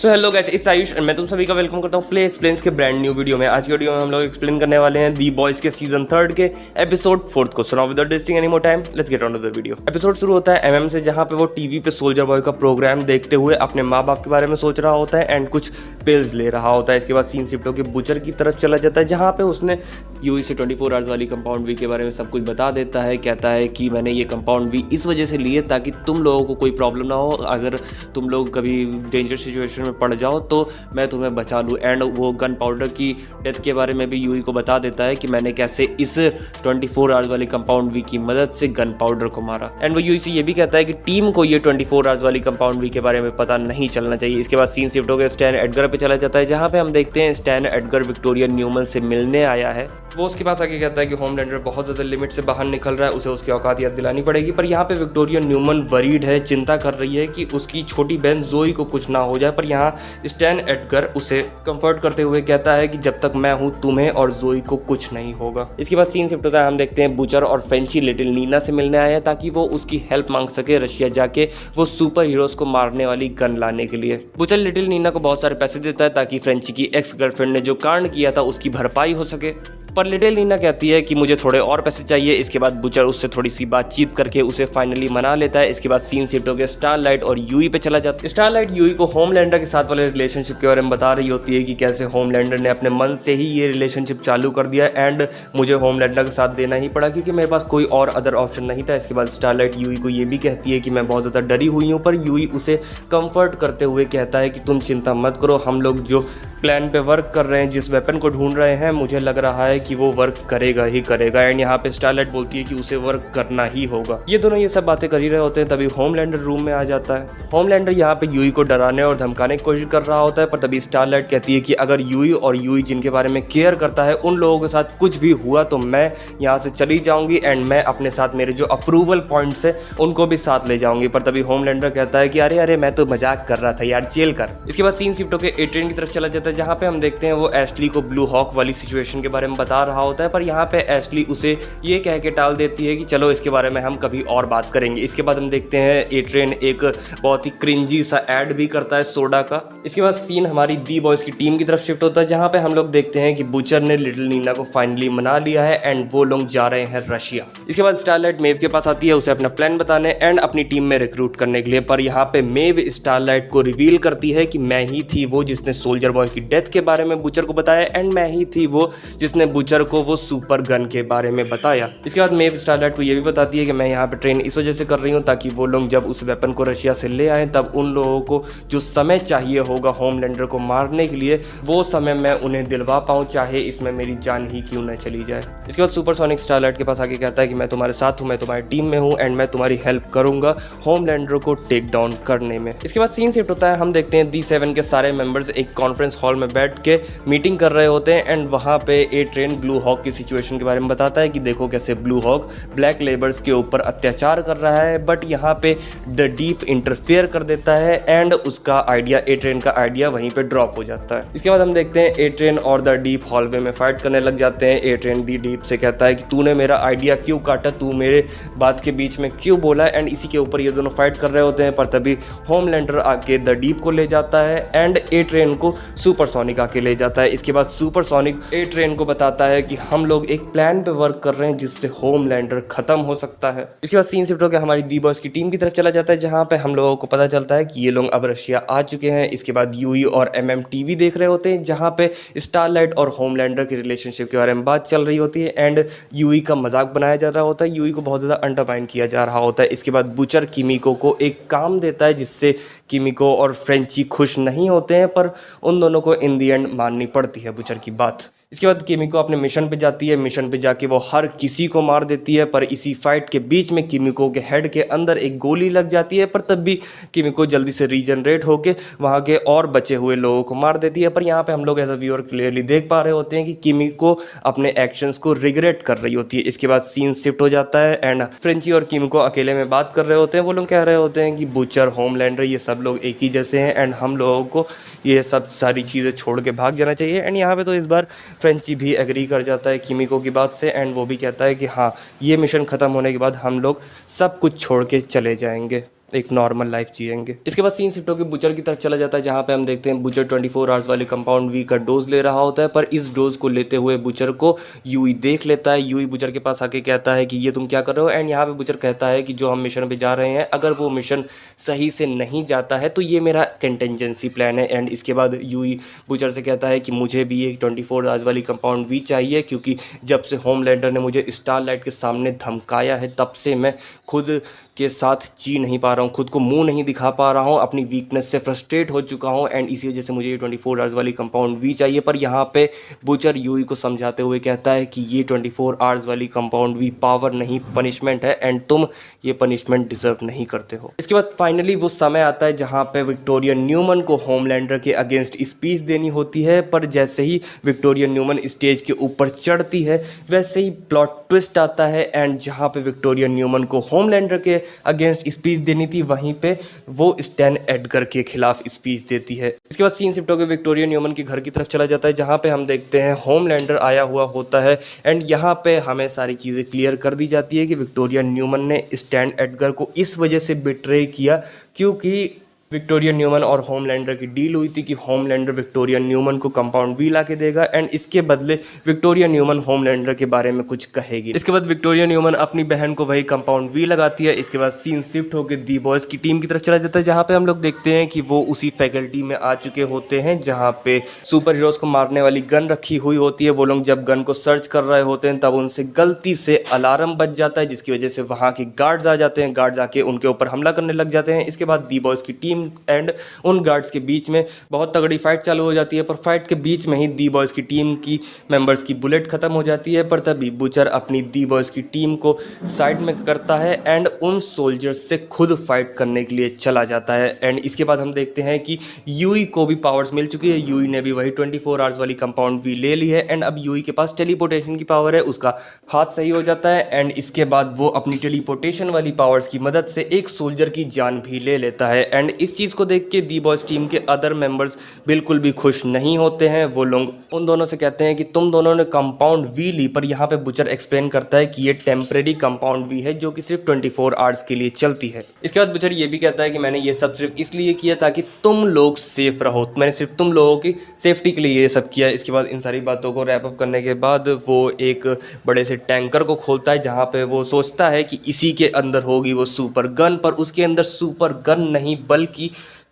So hello guys, it's Ayush and मैं तुम सभी का वेलकम करता हूँ प्ले एक्सप्लेन्स के ब्रांड न्यू वीडियो में। आज की वीडियो में हम लोग एक्सप्लेन करने वाले हैं दी बॉयज के सीजन 3 के एपिसोड 4 को। So now without wasting any more time let's get on to the video. Episode शुरू होता है एमएम से, जहाँ पे वो टीवी पे सोल्जर बॉय का प्रोग्राम देखते हुए अपने माँ बाप के बारे में सोच रहा होता है एंड कुछ पिल्स ले रहा होता है। इसके बाद सीन शिफ्ट होकर बुचर की तरफ चला जाता है, जहाँ पे उसने यूई से 24 आवर्स वाली कंपाउंड वी के बारे में सब कुछ बता देता है। कहता है कि मैंने ये कंपाउंड वी इस वजह से ली है ताकि तुम लोगों को कोई प्रॉब्लम ना हो, अगर तुम लोग कभी डेंजर सिचुएशन में पड़ जाओ तो मैं तुम्हें बचा लूँ। एंड वो गन पाउडर की डेथ के बारे में भी यूई को बता देता है कि मैंने कैसे इस 24 आवर्स वाली कंपाउंड वी की मदद से गन पाउडर को मारा। एंड वो यूई से ये भी कहता है कि टीम को ये 24 आवर्स वाली कंपाउंड वी के बारे में पता नहीं चलना चाहिए। इसके बाद सीन शिफ्ट होकर स्टैन एडगर पे चला जाता है, जहाँ पे हम देखते हैं स्टैन एडगर विक्टोरिया न्यूमन से मिलने आया है। वो उसके पास आके कहता है कि होमलैंडर बहुत ज़्यादा लिमिट से बाहर निकल रहा है, उसे उसकी औकात याद दिलानी पड़ेगी। पर यहाँ पे विक्टोरिया न्यूमन वरीड है, चिंता कर रही है कि उसकी छोटी बहन जोई को कुछ ना हो जाए। पर यहाँ स्टैन एडगर उसे कंफर्ट करते हुए कहता है कि जब तक मैं हूँ तुम्हें और जोई को कुछ नहीं होगा। इसके बाद सीन शिफ्ट होता है, हम देखते हैं बुचर और फ्रेंची लिटिल नीना से मिलने आए हैं ताकि वो उसकी हेल्प मांग सके रशिया जाके वो सुपर हीरोज को मारने वाली गन लाने के लिए। बुचर लिटिल नीना को बहुत सारे पैसे देता है ताकि फ्रेंची की एक्स गर्लफ्रेंड ने जो कांड किया था उसकी भरपाई हो सके। पर लिटिल नीना कहती है कि मुझे थोड़े और पैसे चाहिए। इसके बाद बुचर उससे थोड़ी सी बातचीत करके उसे फाइनली मना लेता है। इसके बाद सीन शिफ्ट होकर स्टारलाइट और यूई पे चला जाता है। स्टारलाइट यूई को होमलैंडर के साथ वाले रिलेशनशिप के बारे में बता रही होती है कि कैसे होमलैंडर ने अपने मन से ही ये रिलेशनशिप चालू कर दिया एंड मुझे होमलैंडर का साथ देना ही पड़ा क्योंकि मेरे पास कोई और अदर ऑप्शन नहीं था। इसके बाद स्टारलाइट यूई को ये भी कहती है कि मैं बहुत ज़्यादा डरी हुई हूँ, पर यूई उसे कंफर्ट करते हुए कहता है कि तुम चिंता मत करो, हम लोग जो प्लान पे वर्क कर रहे हैं, जिस वेपन को ढूंढ रहे हैं, मुझे लग रहा है कि वो वर्क करेगा ही करेगा। एंड यहाँ पे स्टारलाइट बोलती है कि उसे वर्क करना ही होगा। ये दोनों ये सब बातें कर ही रहे होते हैं, तभी होमलैंडर रूम में आ जाता है। होमलैंडर यहाँ पे यूई को डराने और धमकाने की कोशिश कर रहा होता है, पर तभी स्टारलाइट कहती है कि अगर यूई और यूई जिनके बारे में केयर करता है उन लोगों के साथ कुछ भी हुआ तो मैं यहाँ से चली जाऊंगी एंड मैं अपने साथ मेरे जो अप्रूवल पॉइंट्स है उनको भी साथ ले जाऊंगी। पर तभी होमलैंडर कहता है कि अरे अरे मैं तो मजाक कर रहा था यार, चिल कर। इसके बाद सीन शिफ्ट होकर एट्रेन की तरफ चला जाता है, जहाँ पे हम देखते हैं वो एशली को ब्लू हॉक वाली सिचुएशन के बारे में बता रहा होता है। पर यहाँ पे एशली उसे ये कह के टाल देती है कि चलो इसके बारे में हम कभी और बात करेंगे। इसके बाद हम देखते हैं एट्रेन एक बहुत ही क्रिंजी सा एड भी करता है सोडा का। इसके बाद सीन हमारी दी बॉयज की टीम की तरफ शिफ्ट होता है, जहाँ पे हम लोग देखते हैं कि बुचर ने लिटिल नीना को फाइनली मना लिया है एंड वो लोग जा रहे हैं रशिया। इसके बाद स्टारलाइट मेव के पास आती है उसे अपना प्लान बताने एंड अपनी टीम में रिक्रूट करने के लिए। पर यहाँ पे मेव स्टारलाइट को रिवील करती है कि मैं ही थी वो जिसने सोल्जर बॉय की डेथ के बारे में बुचर को बताया एंड मैं ही थी वो जिसने बुचर को वो सुपर गन के बारे में बताया। इसके बाद मेव स्टारलाइट को ये भी बताती है कि मैं यहाँ पे ट्रेन इस वजह से कर रही हूँ ताकि वो लोग जब उस वेपन को रशिया से ले आए तब उन लोगों को जो समय चाहिए होगा होमलैंडर को मारने के लिए वो समय मैं उन्हें दिलवा पाऊँ, चाहे इसमें मेरी जान ही क्यों न चली जाए। इसके बाद सुपरसोनिक स्टारलाइट के पास आके कहता है कि मैं तुम्हारे साथ हूँ, मैं तुम्हारी टीम में हूँ एंड मैं तुम्हारी हेल्प करूंगा होमलैंडर को टेक डाउन करने में। इसके बाद सीन शिफ्ट होता है, हम देखते हैं D7 के सारे मेंबर्स एक कॉन्फ्रेंस हॉल में बैठ के मीटिंग कर रहे होते हैं एंड वहाँ पे ए ट्रेन ब्लू हॉक की सिचुएशन के बारे में बताता है कि देखो कैसे ब्लू हॉक ब्लैक लेबर्स के ऊपर अत्याचार कर रहा है। बट यहाँ पे द डीप इंटरफेयर कर देता है एंड उसका आइडिया, ए ट्रेन का आइडिया वहीं पे ड्रॉप हो जाता है। इसके बाद हम देखते हैं ए ट्रेन और द डीप हॉलवे में फाइट करने लग जाते हैं। ए ट्रेन दी डीप से कहता है कि तूने मेरा आइडिया क्यों काटा, तू मेरे बात के बीच में क्यों बोला, एंड इसी के ऊपर ये दोनों फाइट कर रहे होते हैं। पर तभी होमलैंडर आके द डीप को ले जाता है एंड ए ट्रेन को सुपरसोनिक आके ले जाता है। इसके बाद सुपरसोनिक ए ट्रेन को बताता है कि हम लोग एक प्लान पे वर्क कर रहे हैं जिससे होमलैंडर खत्म हो सकता है। इसके बाद सीन शिफ्ट होकर हमारी दी बॉयज की टीम की तरफ चला जाता है, जहाँ पे हम लोगों को पता चलता है कि ये लोग अब रशिया आ चुके हैं। इसके बाद यूई और एमएम टीवी देख रहे होते हैं, जहाँ पे स्टारलाइट और होमलैंडर की रिलेशनशिप के बारे में बात चल रही होती है एंड यूई का मजाक बनाया जा रहा होता है, यूई को बहुत ज़्यादा अंडरमाइन किया जा रहा होता है। इसके बाद बुचर किमिको को एक काम देता है जिससे किमिको और फ्रेंची खुश नहीं होते हैं, पर उन दोनों को इन दी एंड माननी पड़ती है बुचर की बात। इसके बाद किमिको अपने मिशन पे जाती है, मिशन पे जाके वो हर किसी को मार देती है। पर इसी फाइट के बीच में किमिको के हेड के अंदर एक गोली लग जाती है, पर तब भी किमिको जल्दी से रीजनरेट होके वहाँ के और बचे हुए लोगों को मार देती है। पर यहाँ पे हम लोग एज अ व्यूअर क्लियरली देख पा रहे होते हैं कि किमिको अपने एक्शंस को रिग्रेट कर रही होती है। इसके बाद सीन शिफ्ट हो जाता है एंड फ्रेंची और किमिको अकेले में बात कर रहे होते हैं। वो लोग कह रहे होते हैं कि बुचर, होमलैंडर, ये सब लोग एक ही जैसे हैं एंड हम लोगों को ये सब सारी चीज़ें छोड़ के भाग जाना चाहिए। एंड यहाँ पे तो इस बार फ्रेंची भी एग्री कर जाता है किमिको की बात से एंड वो भी कहता है कि हाँ, ये मिशन ख़त्म होने के बाद हम लोग सब कुछ छोड़ के चले जाएंगे। एक नॉर्मल लाइफ जिएंगे। इसके बाद सीन शिफ्ट होकर बुचर की तरफ चला जाता है, जहाँ पे हम देखते हैं बुचर 24 आवर्स वाले कंपाउंड वी का डोज ले रहा होता है। पर इस डोज को लेते हुए बुचर को यूई देख लेता है। यूई बुचर के पास आके कहता है कि ये तुम क्या कर रहे हो, एंड यहाँ पे बुचर कहता है कि जो हम मिशन पे जा रहे हैं अगर वो मिशन सही से नहीं जाता है तो ये मेरा कंटिजेंसी प्लान है। एंड इसके बाद यूई बुचर से कहता है कि मुझे भी एक 24 आवर्स वाली कंपाउंड वी चाहिए, क्योंकि जब से होमलैंडर ने मुझे स्टारलाइट के सामने धमकाया है तब से मैं खुद के साथ जी नहीं पा रहा हूँ, खुद को मुंह नहीं दिखा पा रहा हूँ, अपनी वीकनेस से फ्रस्ट्रेट हो चुका हूँ, एंड इसी वजह से मुझे ये 24 आवर्स वाली कंपाउंड वी चाहिए। पर यहाँ पे बुचर यूई को समझाते हुए कहता है कि ये 24 आवर्स वाली कंपाउंड वी पावर नहीं पनिशमेंट है, एंड तुम ये पनिशमेंट डिजर्व नहीं करते हो। इसके बाद फाइनली वो समय आता है जहाँ पे विक्टोरिया न्यूमन को होमलैंडर के अगेंस्ट स्पीच देनी होती है। पर जैसे ही विक्टोरिया न्यूमन स्टेज के ऊपर चढ़ती है वैसे ही प्लॉट ट्विस्ट आता है, एंड जहाँ पे विक्टोरिया न्यूमन को होमलैंडर के अगेंस्ट स्पीच देनी थी वहीं पे वो स्टैन एडगर के खिलाफ स्पीच देती है। इसके बाद सीन शिफ्ट होकर विक्टोरिया न्यूमन के घर की तरफ चला जाता है, जहाँ पे हम देखते हैं होमलैंडर आया हुआ होता है, एंड यहाँ पे हमें सारी चीज़ें क्लियर कर दी जाती है कि विक्टोरिया न्यूमन ने स्टैन एडगर को इस वजह से बिट्रे किया क्योंकि विक्टोरिया न्यूमन और होमलैंडर की डील हुई थी कि होमलैंडर विक्टोरिया न्यूमन को कंपाउंड वी ला के देगा, एंड इसके बदले विक्टोरिया न्यूमन होमलैंडर के बारे में कुछ कहेगी। इसके बाद विक्टोरिया न्यूमन अपनी बहन को वही कंपाउंड वी लगाती है। इसके बाद सीन शिफ्ट होकर दी बॉयज़ की टीम की तरफ चला जाता है, जहाँ पे हम लोग देखते हैं कि वो उसी फैकल्टी में आ चुके होते हैं जहाँ पे सुपर हीरोज़ को मारने वाली गन रखी हुई होती है। वो लोग जब गन को सर्च कर रहे होते हैं तब उनसे गलती से अलार्म बज जाता है, जिसकी वजह से वहाँ के गार्ड्स आ जाते हैं। गार्ड्स आके उनके ऊपर हमला करने लग जाते हैं। इसके बाद दी बॉयज़ की टीम एंड उन गार्ड्स के बीच में बहुत तगड़ी फाइट चालू हो जाती है। पर फाइट के बीच में ही दी बॉयज़ की टीम की मेंबर्स की बुलेट खत्म हो जाती है। पर तभी बुचर अपनी दी बॉयज़ की टीम को साइड में करता है एंड उन सोल्जर्स से खुद फाइट करने के लिए चला जाता है। एंड इसके बाद हम देखते हैं कि यूई को भी पावर्स मिल चुकी है। यूई ने भी वही 24 आवर्स वाली कंपाउंड वी ले ली है, एंड अब यूई के पास टेलीपोर्टेशन की पावर है, उसका हाथ सही हो जाता है। एंड इसके बाद वो अपनी टेलीपोर्टेशन वाली पावर्स की मदद से एक सोल्जर की जान भी ले लेता है। एंड इस चीज़ को देख के दी बॉयज़ टीम के अदर मेंबर्स बिल्कुल भी खुश नहीं होते हैं। वो लोग उन दोनों से कहते हैं कि तुम दोनों ने कंपाउंड वी ली, पर यहाँ पे बुचर एक्सप्लेन करता है कि ये टेम्परेरी कंपाउंड वी है जो कि सिर्फ 24 आवर्स के लिए चलती है। इसके बाद बुचर ये भी कहता है कि मैंने ये सब सिर्फ इसलिए किया ताकि तुम लोग सेफ रहो, मैंने सिर्फ तुम लोगों की सेफ्टी के लिए ये सब किया। इसके बाद इन सारी बातों को रैप अप करने के बाद वो एक बड़े से टैंकर को खोलता है, जहाँ पे वो सोचता है कि इसी के अंदर होगी वो सुपर गन, पर उसके अंदर सुपर गन नहीं बल्कि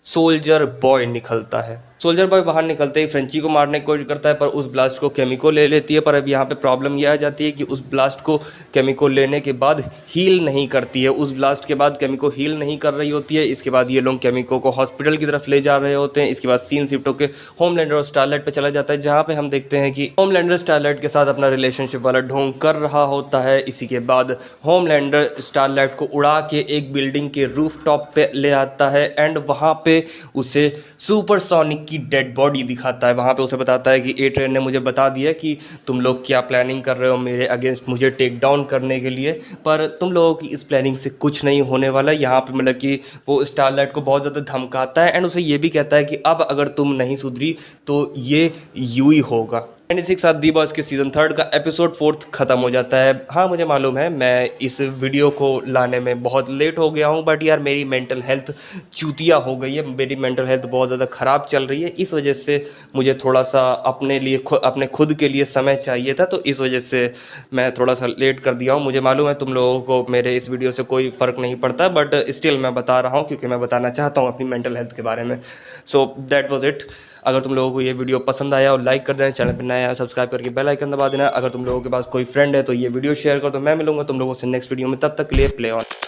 सोल्जर बॉय निकलता है। सोल्जर बॉय बाहर निकलते ही फ्रेंची को मारने की कोशिश करता है, पर उस ब्लास्ट को केमिको ले लेती है। पर अब यहाँ पे प्रॉब्लम यह आ जाती है कि उस ब्लास्ट को केमिको लेने के बाद हील नहीं करती है। उस ब्लास्ट के बाद केमिको हील नहीं कर रही होती है। इसके बाद ये लोग केमिको को हॉस्पिटल की तरफ ले जा रहे होते हैं। इसके बाद सीन शिफ्ट होकर होमलैंडर और स्टारलाइट पर चला जाता है, जहाँ पे हम देखते हैं कि होमलैंडर स्टारलाइट के साथ अपना रिलेशनशिप वाला ढोंग कर रहा होता है। इसी के बाद होमलैंडर स्टारलाइट को उड़ा के एक बिल्डिंग के रूफ टॉप पे ले आता है, एंड वहाँ पे उसे सुपरसोनिक की डेड बॉडी दिखाता है। वहाँ पे उसे बताता है कि ए ट्रेन ने मुझे बता दिया कि तुम लोग क्या प्लानिंग कर रहे हो मेरे अगेंस्ट मुझे टेक डाउन करने के लिए, पर तुम लोगों की इस प्लानिंग से कुछ नहीं होने वाला। यहाँ पे मतलब कि वो स्टारलाइट को बहुत ज़्यादा धमकाता है, एंड उसे ये भी कहता है कि अब अगर तुम नहीं सुधरी तो ये यूई होगा। एंड इसी के साथ दी बॉयज़ के सीज़न 3 का एपिसोड 4 ख़त्म हो जाता है। हाँ, मुझे मालूम है मैं इस वीडियो को लाने में बहुत लेट हो गया हूँ, बट यार मेरी मेंटल हेल्थ चूतिया हो गई है, मेरी मेंटल हेल्थ बहुत ज़्यादा ख़राब चल रही है। इस वजह से मुझे थोड़ा सा अपने लिए अपने खुद के लिए समय चाहिए था, तो इस वजह से मैं थोड़ा सा लेट कर दिया हूँ। मुझे मालूम है तुम लोगों को मेरे इस वीडियो से कोई फ़र्क नहीं पड़ता, बट स्टिल मैं बता रहा हूँ क्योंकि मैं बताना चाहता हूँ अपनी मेंटल हेल्थ के बारे में। So that was it. अगर तुम लोगों को ये वीडियो पसंद आया और लाइक कर देना, चैनल पर नया सब्सक्राइब करके बेल आइकन दबा देना। अगर तुम लोगों के पास कोई फ्रेंड है तो ये वीडियो शेयर कर दो। मैं मिलूंगा तुम लोगों से नेक्स्ट वीडियो में, तब तक के लिए प्ले ऑन।